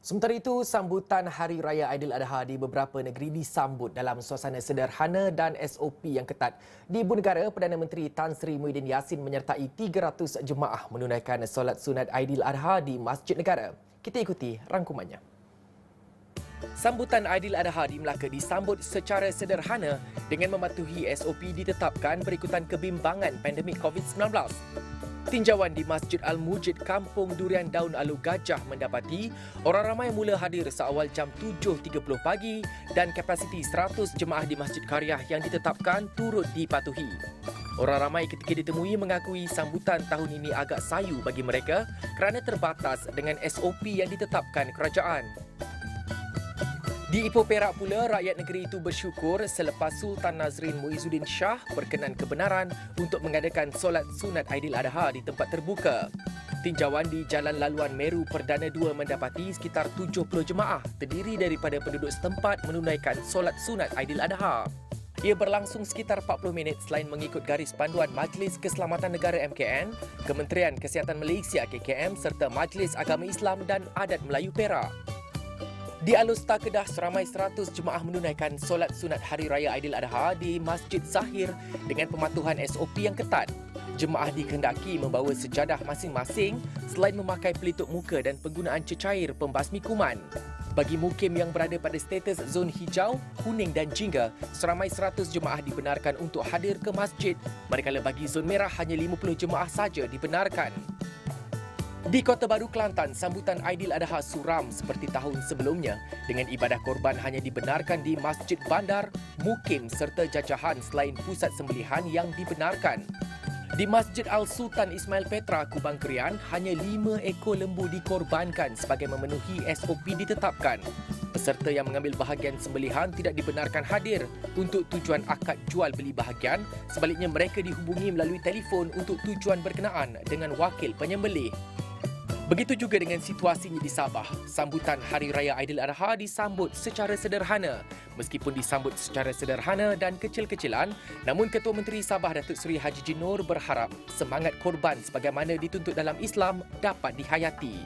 Sementara itu, sambutan Hari Raya Aidiladha di beberapa negeri disambut dalam suasana sederhana dan SOP yang ketat. Di Ibu Negara, Perdana Menteri Tan Sri Muhyiddin Yassin menyertai 300 jemaah menunaikan solat sunat Aidiladha di Masjid Negara. Kita ikuti rangkumannya. Sambutan Aidiladha di Melaka disambut secara sederhana dengan mematuhi SOP ditetapkan berikutan kebimbangan pandemik COVID-19. Tinjauan di Masjid Al-Mujid, Kampung Durian Daun Alu Gajah mendapati orang ramai mula hadir seawal jam 7.30 pagi dan kapasiti 100 jemaah di Masjid Karyah yang ditetapkan turut dipatuhi. Orang ramai ketika ditemui mengakui sambutan tahun ini agak sayu bagi mereka kerana terbatas dengan SOP yang ditetapkan kerajaan. Di Ipoh Perak pula, rakyat negeri itu bersyukur selepas Sultan Nazrin Muizzuddin Shah berkenan kebenaran untuk mengadakan solat sunat Aidiladha di tempat terbuka. Tinjauan di Jalan Laluan Meru Perdana 2 mendapati sekitar 70 jemaah terdiri daripada penduduk setempat menunaikan solat sunat Aidiladha. Ia berlangsung sekitar 40 minit selain mengikut garis panduan Majlis Keselamatan Negara MKN, Kementerian Kesihatan Malaysia KKM serta Majlis Agama Islam dan Adat Melayu Perak. Di Alustar Kedah, seramai 100 jemaah menunaikan solat sunat Hari Raya Aidiladha di Masjid Zahir dengan pematuhan SOP yang ketat. Jemaah dikehendaki membawa sejadah masing-masing selain memakai pelitup muka dan penggunaan cecair pembasmi kuman. Bagi mukim yang berada pada status zon hijau, kuning dan jingga, seramai 100 jemaah dibenarkan untuk hadir ke masjid, manakala bagi zon merah hanya 50 jemaah saja dibenarkan. Di Kota Baru, Kelantan, sambutan Aidiladha suram seperti tahun sebelumnya dengan ibadah korban hanya dibenarkan di Masjid Bandar, mukim serta jajahan selain pusat sembelihan yang dibenarkan. Di Masjid Al-Sultan Ismail Petra, Kubang Krian, hanya 5 ekor lembu dikorbankan sebagai memenuhi SOP ditetapkan. Peserta yang mengambil bahagian sembelihan tidak dibenarkan hadir untuk tujuan akad jual beli bahagian, sebaliknya mereka dihubungi melalui telefon untuk tujuan berkenaan dengan wakil penyembelih. Begitu juga dengan situasinya di Sabah. Sambutan Hari Raya Aidiladha disambut secara sederhana. Meskipun disambut secara sederhana dan kecil-kecilan, namun Ketua Menteri Sabah Datuk Seri Haji Jinur berharap semangat korban sebagaimana dituntut dalam Islam dapat dihayati.